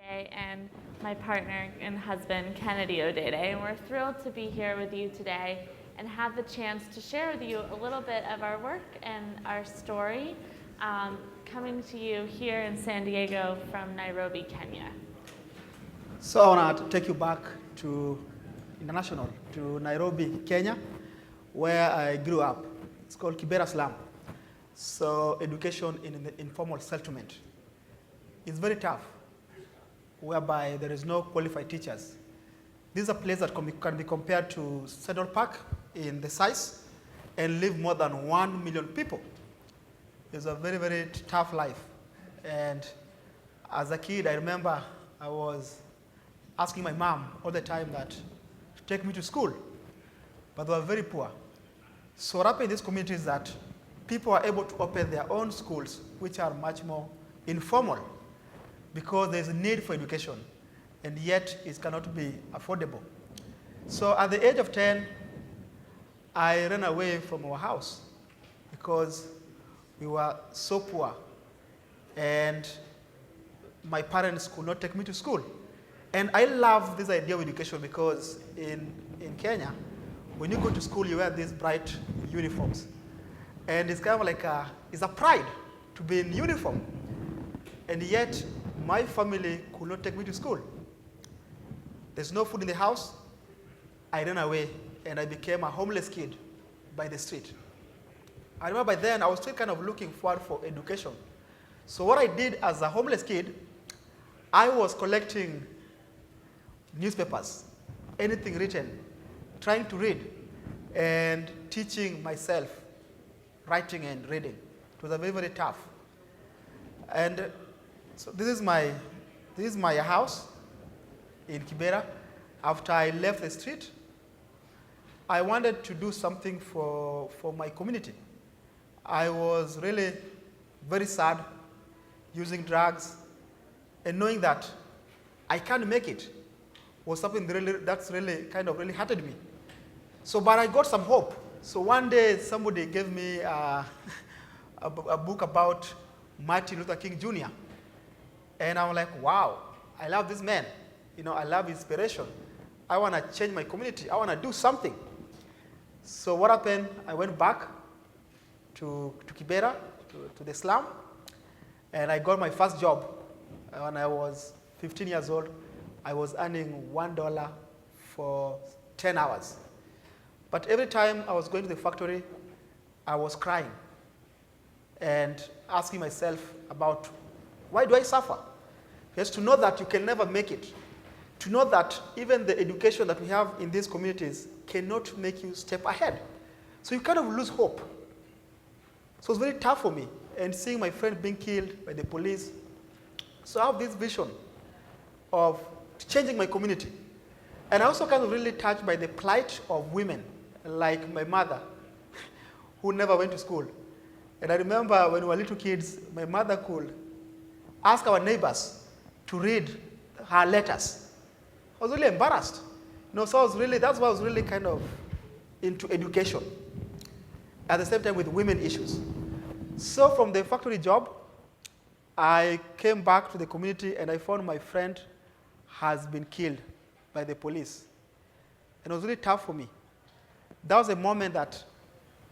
And my partner and husband, Kennedy Odede, and we're thrilled to be here with you today and have the chance to share with you a little bit of our work and our story coming to you here in San Diego from Nairobi, Kenya. So I want to take you back to international, to Nairobi, Kenya, where I grew up. It's called Kibera Slum. So education in the informal settlement is very tough, whereby there is no qualified teachers. This is a place that can be compared to Central Park in the size and live more than 1 million people. It's a very, very tough life. And as a kid, I remember I was asking my mom all the time that to take me to school, but they were very poor. So what happened in this community is that people are able to open their own schools, which are much more informal, because there's a need for education, and yet it cannot be affordable. So at the age of 10, I ran away from our house because we were so poor, and my parents could not take me to school. And I love this idea of education because in Kenya, when you go to school, you wear these bright uniforms. And it's kind of like it's a pride to be in uniform. And yet, my family could not take me to school. There's no food in the house. I ran away, and I became a homeless kid by the street. I remember by then, I was still kind of looking forward for education. So what I did as a homeless kid, I was collecting newspapers, anything written, trying to read, and teaching myself writing and reading. It was a very, very tough. And so this is my house in Kibera. After I left the street, I wanted to do something for my community. I was really very sad, using drugs, and knowing that I can't make it was something that's really kind of really hurted me. So, but I got some hope. So one day somebody gave me a book about Martin Luther King Jr. And I'm like, wow, I love this man. You know, I love inspiration. I want to change my community. I want to do something. So what happened? I went back to Kibera, to the slum, and I got my first job when I was 15 years old. I was earning $1 for 10 hours. But every time I was going to the factory, I was crying and asking myself about, why do I suffer? Just to know that you can never make it. To know that even the education that we have in these communities cannot make you step ahead. So you kind of lose hope. So it's very tough for me. And seeing my friend being killed by the police. So I have this vision of changing my community. And I also kind of really touched by the plight of women, like my mother, who never went to school. And I remember when we were little kids, my mother could ask our neighbors to read her letters. I was really embarrassed. You know, so that's why I was really kind of into education. At the same time with women issues. So from the factory job, I came back to the community and I found my friend has been killed by the police. And it was really tough for me. That was a moment that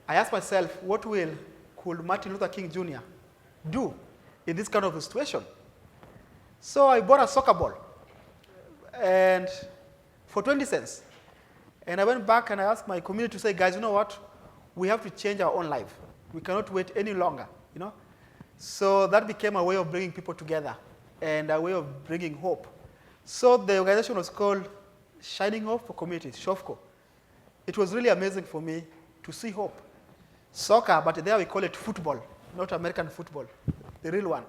I asked myself, what could Martin Luther King Jr. do in this kind of a situation? So I bought a soccer ball and for 20 cents. And I went back and I asked my community to say, guys, you know what? We have to change our own life. We cannot wait any longer, you know? So that became a way of bringing people together and a way of bringing hope. So the organization was called Shining Hope for Communities, SHOFCO. It was really amazing for me to see hope. Soccer, but there we call it football, not American football, the real one.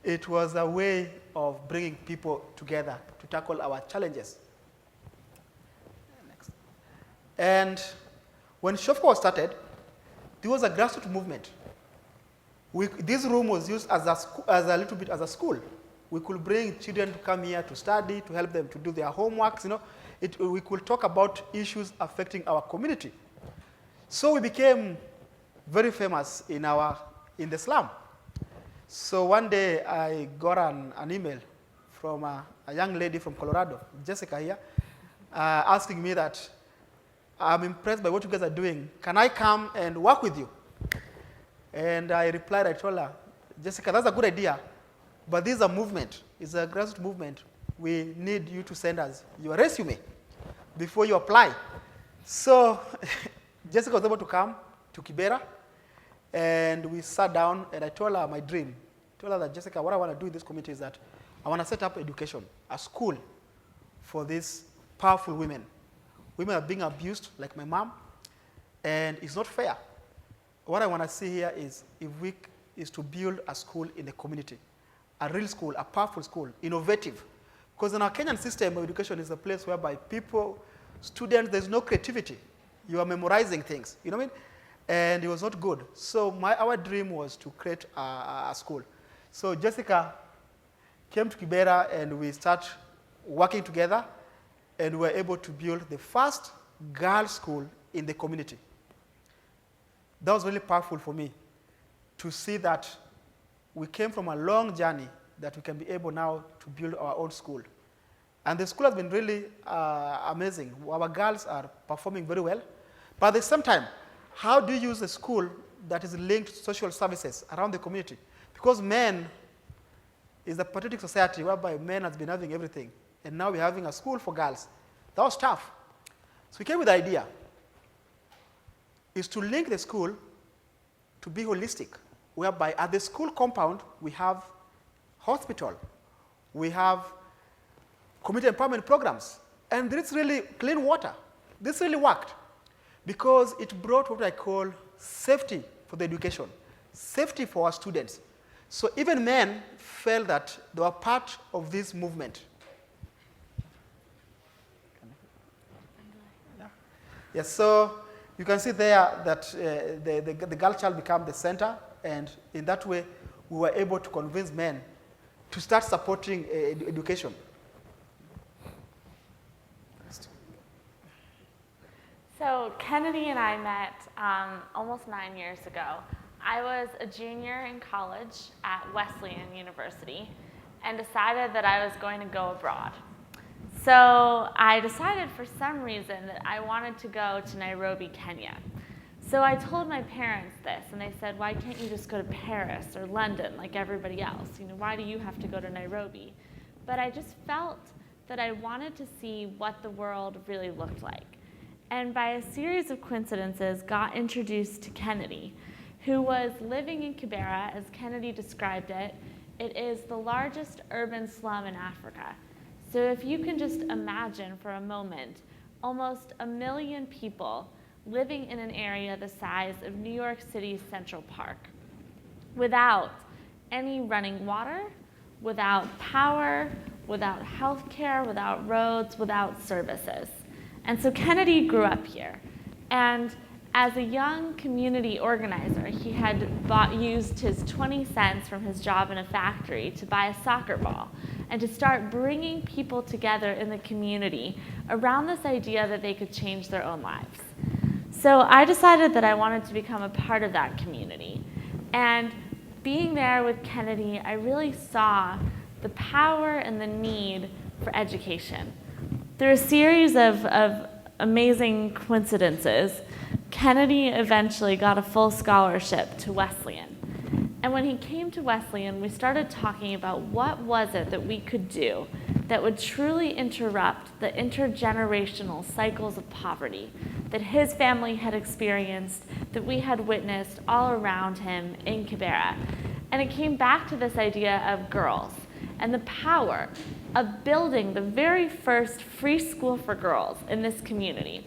It was a way of bringing people together to tackle our challenges. Next. And when SHOFCO was started, there was a grassroots movement. This room was used as a little bit as a school. We could bring children to come here to study, to help them to do their homeworks. You know, we could talk about issues affecting our community. So we became very famous in the slum. So one day I got an email from a young lady from Colorado, Jessica here, asking me that, I'm impressed by what you guys are doing. Can I come and work with you? And I replied, I told her, Jessica, that's a good idea, but this is a movement. It's a grassroots movement. We need you to send us your resume before you apply. So Jessica was able to come to Kibera, and we sat down, and I told her my dream. I told her that, Jessica, what I want to do in this community is that I want to set up education, a school for these powerful women. Women are being abused, like my mom, and it's not fair. What I want to see here is to build a school in the community, a real school, a powerful school, innovative. Because in our Kenyan system of education is a place whereby students, there's no creativity. You are memorizing things, you know what I mean? And it was not good. So our dream was to create a school. So Jessica came to Kibera, and we started working together, and we were able to build the first girls' school in the community. That was really powerful for me to see that we came from a long journey that we can be able now to build our own school. And the school has been really amazing. Our girls are performing very well. But at the same time, how do you use a school that is linked to social services around the community? Because men is a patriotic society whereby men has been having everything. And now we're having a school for girls. That was tough. So we came with the idea is to link the school to be holistic, whereby at the school compound we have hospital, we have community empowerment programs, and this really clean water. This really worked because it brought what I call safety for the education, safety for our students. So even men felt that they were part of this movement. Yes, so you can see there that the girl child became the center, and in that way, we were able to convince men to start supporting education. So Kennedy and I met almost 9 years ago. I was a junior in college at Wesleyan University and decided that I was going to go abroad. So I decided for some reason that I wanted to go to Nairobi, Kenya. So I told my parents this, and they said, why can't you just go to Paris or London like everybody else? You know, why do you have to go to Nairobi? But I just felt that I wanted to see what the world really looked like. And by a series of coincidences, got introduced to Kennedy, who was living in Kibera, as Kennedy described it. It is the largest urban slum in Africa. So if you can just imagine for a moment, almost 1 million people living in an area the size of New York City's Central Park, without any running water, without power, without health care, without roads, without services. And so Kennedy grew up here. And as a young community organizer, he had used his 20 cents from his job in a factory to buy a soccer ball and to start bringing people together in the community around this idea that they could change their own lives. So I decided that I wanted to become a part of that community. And being there with Kennedy, I really saw the power and the need for education. Through a series of amazing coincidences, Kennedy eventually got a full scholarship to Wesleyan. And when he came to Wesleyan, we started talking about what was it that we could do that would truly interrupt the intergenerational cycles of poverty that his family had experienced, that we had witnessed all around him in Kibera. And it came back to this idea of girls and the power of building the very first free school for girls in this community.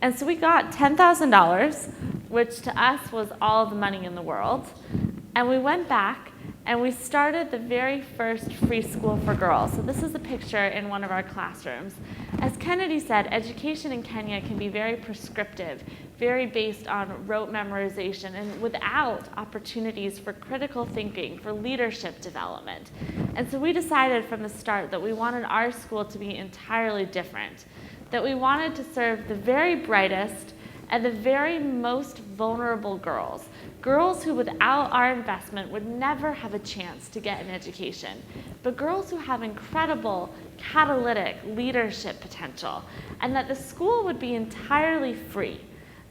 And so we got $10,000, which to us was all the money in the world. And we went back and we started the very first free school for girls. So this is a picture in one of our classrooms. As Kennedy said, education in Kenya can be very prescriptive, very based on rote memorization, and without opportunities for critical thinking, for leadership development. And so we decided from the start that we wanted our school to be entirely different, that we wanted to serve the very brightest and the very most vulnerable girls Girls who without our investment would never have a chance to get an education, but girls who have incredible catalytic leadership potential, and that the school would be entirely free.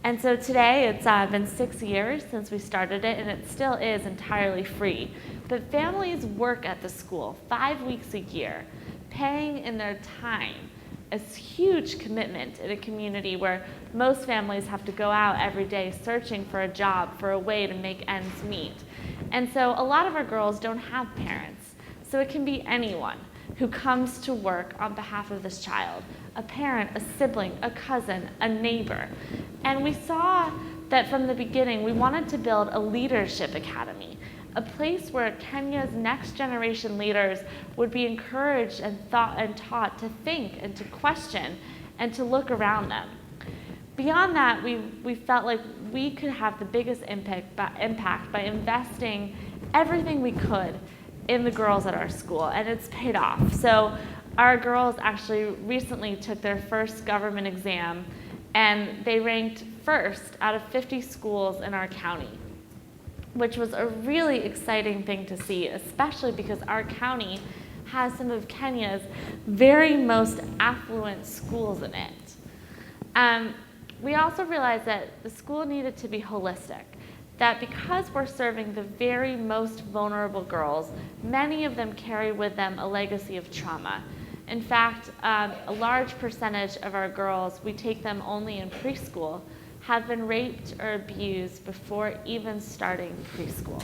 And so today, it's been 6 years since we started it, and it still is entirely free. But families work at the school 5 weeks a year, paying in their time, a huge commitment in a community where most families have to go out every day searching for a job, for a way to make ends meet. And so a lot of our girls don't have parents. So it can be anyone who comes to work on behalf of this child, a parent, a sibling, a cousin, a neighbor. And we saw that from the beginning, we wanted to build a leadership academy, a place where Kenya's next generation leaders would be encouraged and taught to think and to question and to look around them. Beyond that, we felt like we could have the biggest impact by investing everything we could in the girls at our school, and it's paid off. So our girls actually recently took their first government exam, and they ranked first out of 50 schools in our county, which was a really exciting thing to see, especially because our county has some of Kenya's very most affluent schools in it. We also realized that the school needed to be holistic, that because we're serving the very most vulnerable girls, many of them carry with them a legacy of trauma. In fact, a large percentage of our girls, we take them only in preschool, have been raped or abused before even starting preschool.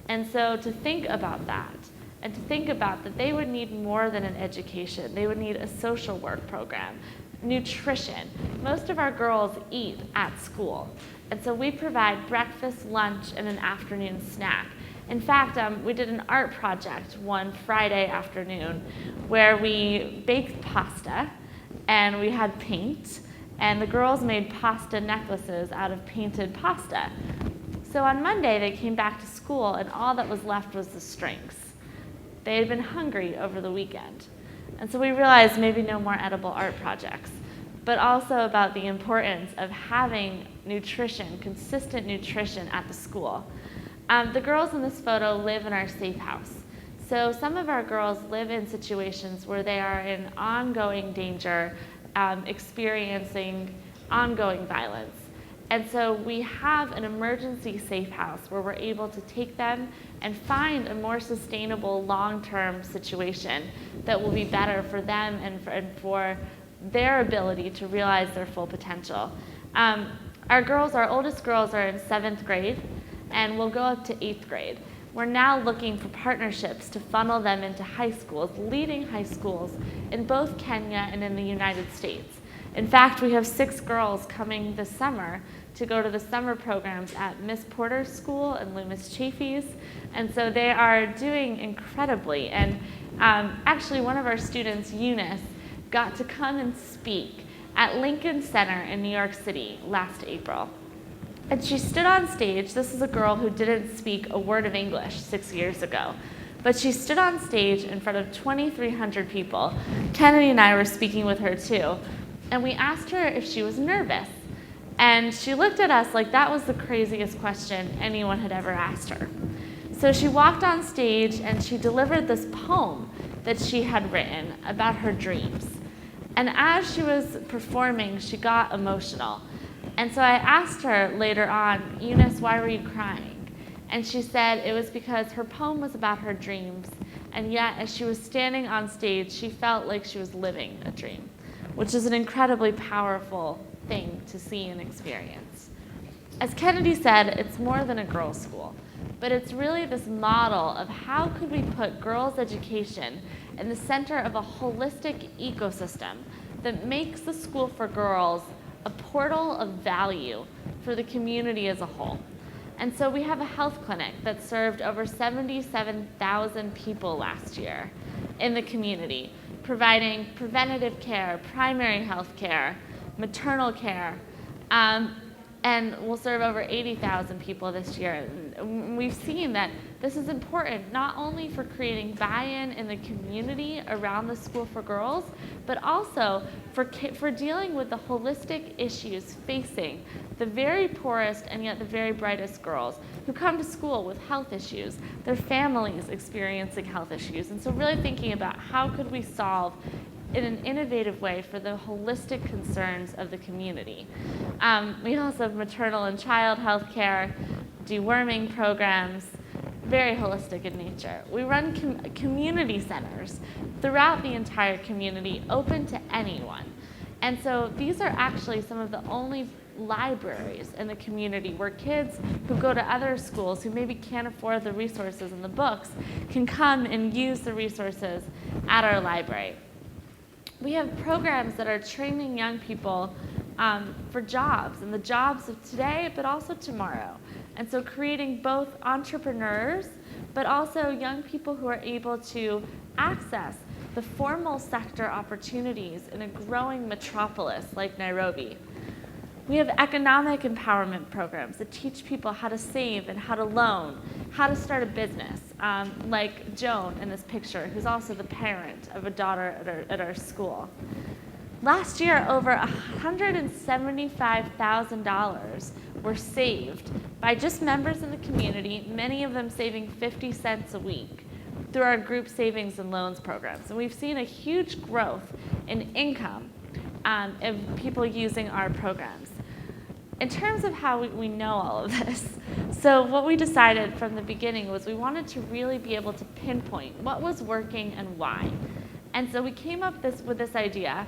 And so to think about that, and to think about that they would need more than an education, they would need a social work program, nutrition. Most of our girls eat at school. And so we provide breakfast, lunch, and an afternoon snack. In fact, we did an art project one Friday afternoon where we baked pasta and we had paint, and the girls made pasta necklaces out of painted pasta. So on Monday, they came back to school and all that was left was the strings. They had been hungry over the weekend. And so we realized maybe no more edible art projects, but also about the importance of having nutrition, consistent nutrition at the school. The girls in this photo live in our safe house. So some of our girls live in situations where they are in ongoing danger, experiencing ongoing violence. And so we have an emergency safe house where we're able to take them and find a more sustainable long-term situation that will be better for them and for their ability to realize their full potential. Our oldest girls are in 7th grade and will go up to 8th grade. We're now looking for partnerships to funnel them into high schools, leading high schools in both Kenya and in the United States. In fact, we have 6 girls coming this summer to go to the summer programs at Miss Porter's school and Loomis Chafee's, and so they are doing incredibly. And actually, one of our students, Eunice, got to come and speak at Lincoln Center in New York City last April. And she stood on stage. This is a girl who didn't speak a word of English 6 years ago. But she stood on stage in front of 2,300 people. Kennedy and I were speaking with her too. And we asked her if she was nervous. And she looked at us like that was the craziest question anyone had ever asked her. So she walked on stage and she delivered this poem that she had written about her dreams. And as she was performing, she got emotional. And so I asked her later on, Eunice, why were you crying? And she said it was because her poem was about her dreams, and yet as she was standing on stage, she felt like she was living a dream, which is an incredibly powerful thing to see and experience. As Kennedy said, it's more than a girls' school, but it's really this model of how could we put girls' education in the center of a holistic ecosystem that makes the school for girls a portal of value for the community as a whole. And so we have a health clinic that served over 77,000 people last year in the community, providing preventative care, primary health care, maternal care. And we'll serve over 80,000 people this year. And we've seen that this is important, not only for creating buy-in in the community around the School for Girls, but also for dealing with the holistic issues facing the very poorest and yet the very brightest girls who come to school with health issues, their families experiencing health issues. And so really thinking about how could we solve in an innovative way for the holistic concerns of the community. We also have maternal and child health care, deworming programs, very holistic in nature. We run community centers throughout the entire community, open to anyone. And so these are actually some of the only libraries in the community where kids who go to other schools who maybe can't afford the resources and the books can come and use the resources at our library. We have programs that are training young people for jobs, and the jobs of today, but also tomorrow. And so creating both entrepreneurs, but also young people who are able to access the formal sector opportunities in a growing metropolis like Nairobi. We have economic empowerment programs that teach people how to save and how to loan, how to start a business, like Joan in this picture, who's also the parent of a daughter at our school. Last year, over $175,000 were saved by just members in the community, many of them saving 50 cents a week through our group savings and loans programs. And we've seen a huge growth in income of people using our programs. In terms of how we know all of this, so what we decided from the beginning was we wanted to really be able to pinpoint what was working and why. And so we came up with this idea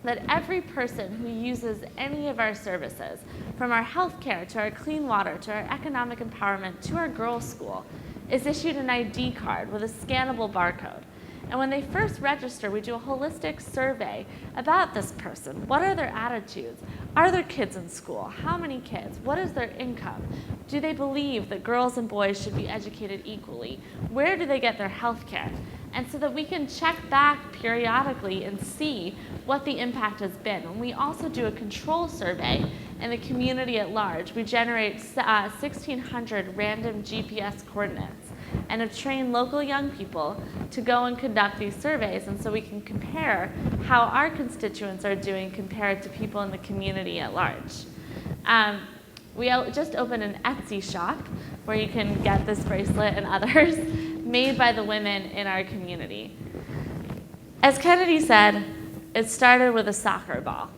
that every person who uses any of our services, from our healthcare to our clean water to our economic empowerment to our girls' school, is issued an ID card with a scannable barcode. And when they first register, we do a holistic survey about this person. What are their attitudes? Are there kids in school? How many kids? What is their income? Do they believe that girls and boys should be educated equally? Where do they get their health care? And so that we can check back periodically and see what the impact has been. And we also do a control survey in the community at large. We generate 1,600 random GPS coordinates and have trained local young people to go and conduct these surveys, and so we can compare how our constituents are doing compared to people in the community at large. We just opened an Etsy shop where you can get this bracelet and others made by the women in our community. As Kennedy said, it started with a soccer ball,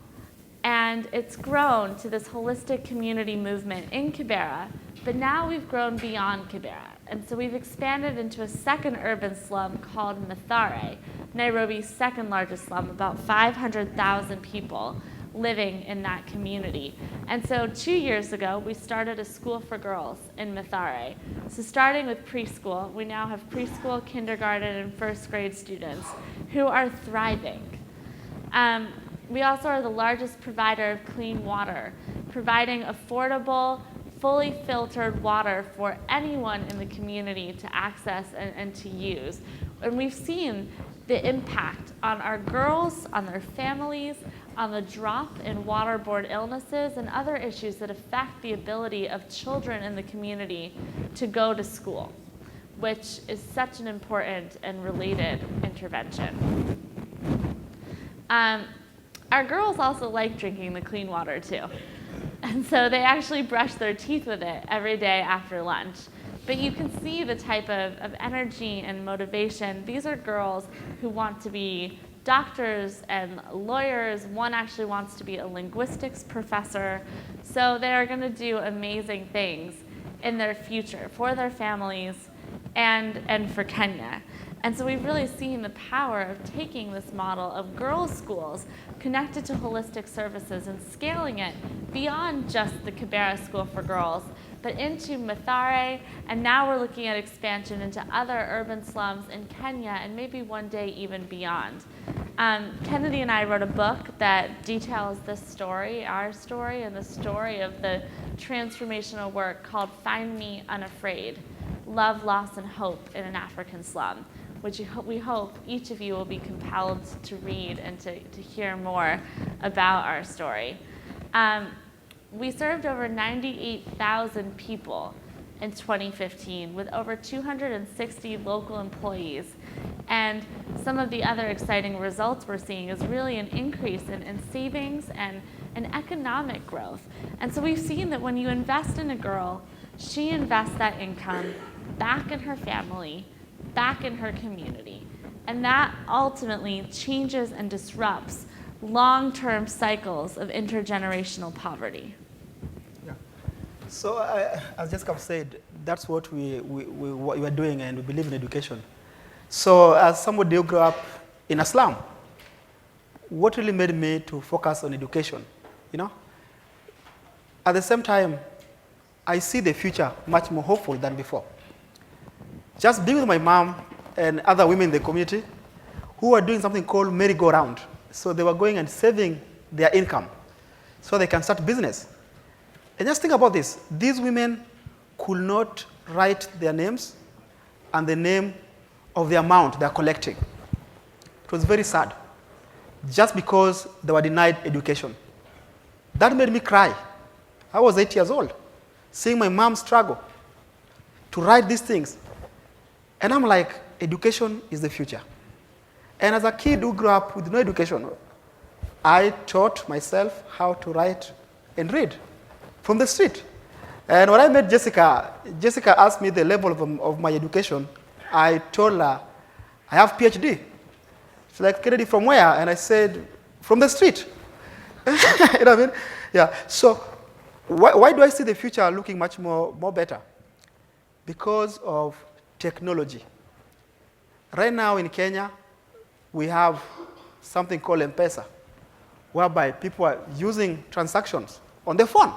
and it's grown to this holistic community movement in Kibera, but now we've grown beyond Kibera. And so we've expanded into a second urban slum called Mathare, Nairobi's second largest slum, about 500,000 people living in that community. And so 2 years ago, we started a school for girls in Mathare. So starting with preschool, we now have preschool, kindergarten, and first grade students who are thriving. We also are the largest provider of clean water, providing affordable, fully filtered water for anyone in the community to access and to use. And we've seen the impact on our girls, on their families, on the drop in waterborne illnesses and other issues that affect the ability of children in the community to go to school, which is such an important and related intervention. Our girls also like drinking the clean water too. And so they actually brush their teeth with it every day after lunch. But you can see the type of energy and motivation. These are girls who want to be doctors and lawyers. One actually wants to be a linguistics professor. So they are going to do amazing things in their future for their families and for Kenya. And so we've really seen the power of taking this model of girls' schools connected to holistic services and scaling it beyond just the Kibera School for Girls, but into Mathare, and now we're looking at expansion into other urban slums in Kenya and maybe one day even beyond. Kennedy and I wrote a book that details this story, our story, and the story of the transformational work called Find Me Unafraid: Love, Loss, and Hope in an African Slum, which we hope each of you will be compelled to read and to hear more about our story. We served over 98,000 people in 2015 with over 260 local employees. And some of the other exciting results we're seeing is really an increase in savings and economic growth. And so we've seen that when you invest in a girl, she invests that income back in her family, back in her community. And that ultimately changes and disrupts long-term cycles of intergenerational poverty. Yeah. So as Jessica said, that's what we are doing, and we believe in education. So as somebody who grew up in a slum, what really made me to focus on education, you know? At the same time, I see the future much more hopeful than before. Just being with my mom and other women in the community who are doing something called merry-go-round. So they were going and saving their income so they can start business. And just think about this. These women could not write their names and the name of the amount they're collecting. It was very sad, just because they were denied education. That made me cry. I was 8 years old, seeing my mom struggle to write these things. And I'm like, education is the future. And as a kid who grew up with no education, I taught myself how to write and read from the street. And when I met Jessica, Jessica asked me the level of my education. I told her, I have PhD. She's like, Kennedy, from where? And I said, from the street. You know what I mean? Yeah. So why do I see the future looking much more better? Because of technology. Right now in Kenya, we have something called M-Pesa, whereby people are using transactions on their phone.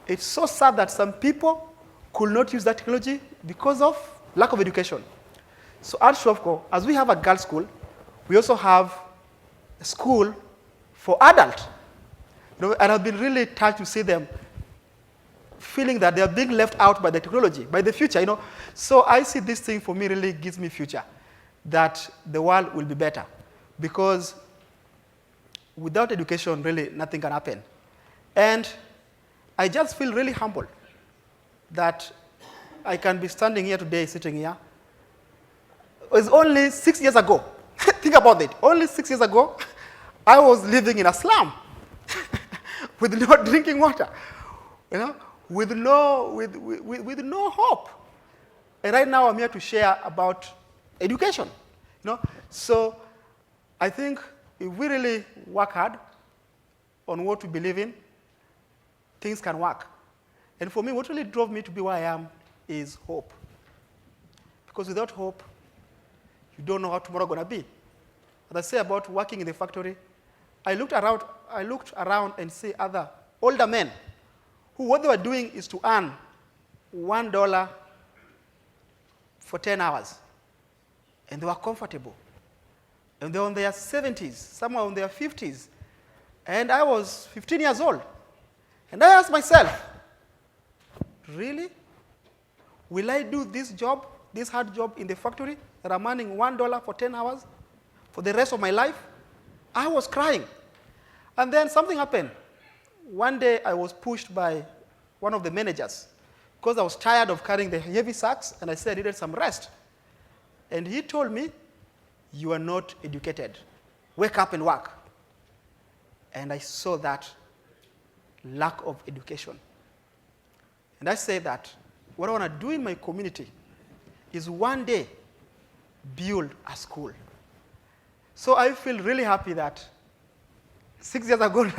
It's so sad that some people could not use that technology because of lack of education. So at Shofco, as we have a girls' school, we also have a school for adults. You know, and I've been really touched to see them feeling that they are being left out by the technology, by the future. You know? So I see this thing for me really gives me future, that the world will be better. Because without education, really nothing can happen. And I just feel really humbled that I can be standing here today, sitting here. It was only 6 years ago. Think about it. Only 6 years ago, I was living in a slum with no drinking water, you know, with no hope. And right now, I'm here to share about education. You know? So I think if we really work hard on what we believe in, things can work. And for me, what really drove me to be where I am is hope. Because without hope, you don't know how tomorrow is going to be. As I say about working in the factory, I looked around and see other older men who what they were doing is to earn $1 for 10 hours. And they were comfortable. And they were in their 70s, some were in their 50s. And I was 15 years old. And I asked myself, really? Will I do this job, this hard job in the factory that I'm earning $1 for 10 hours for the rest of my life? I was crying. And then something happened. One day I was pushed by one of the managers because I was tired of carrying the heavy sacks, and I said I needed some rest. And he told me, you are not educated. Wake up and work. And I saw that lack of education. And I say that what I want to do in my community is one day build a school. So I feel really happy that 6 years ago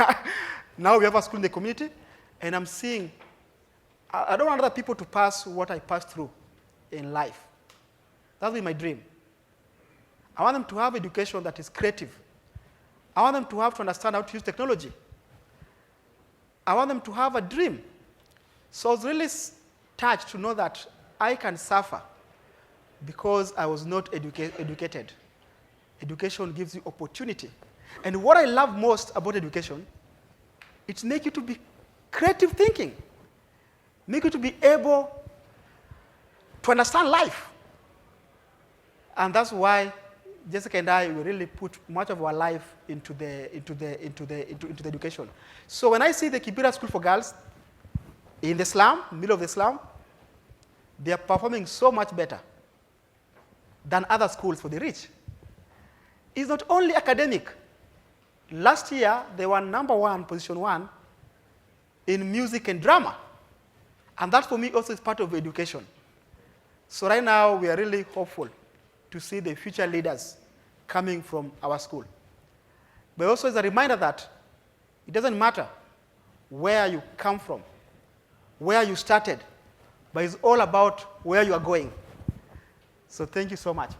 now we have a school in the community, and I'm seeing, I don't want other people to pass what I passed through in life. That'll be my dream. I want them to have education that is creative. I want them to have to understand how to use technology. I want them to have a dream. So I was really touched to know that I can suffer because I was not educated. Education gives you opportunity. And what I love most about education, it makes you to be creative thinking, make you to be able to understand life. And that's why Jessica and I, we really put much of our life into the education. So when I see the Kibera School for Girls in the slum, middle of the slum, they are performing so much better than other schools for the rich. It's not only academic. Last year, they were #1, position 1, in music and drama. And that, for me, also is part of education. So right now, we are really hopeful to see the future leaders coming from our school. But also as a reminder that it doesn't matter where you come from, where you started, but it's all about where you are going. So thank you so much.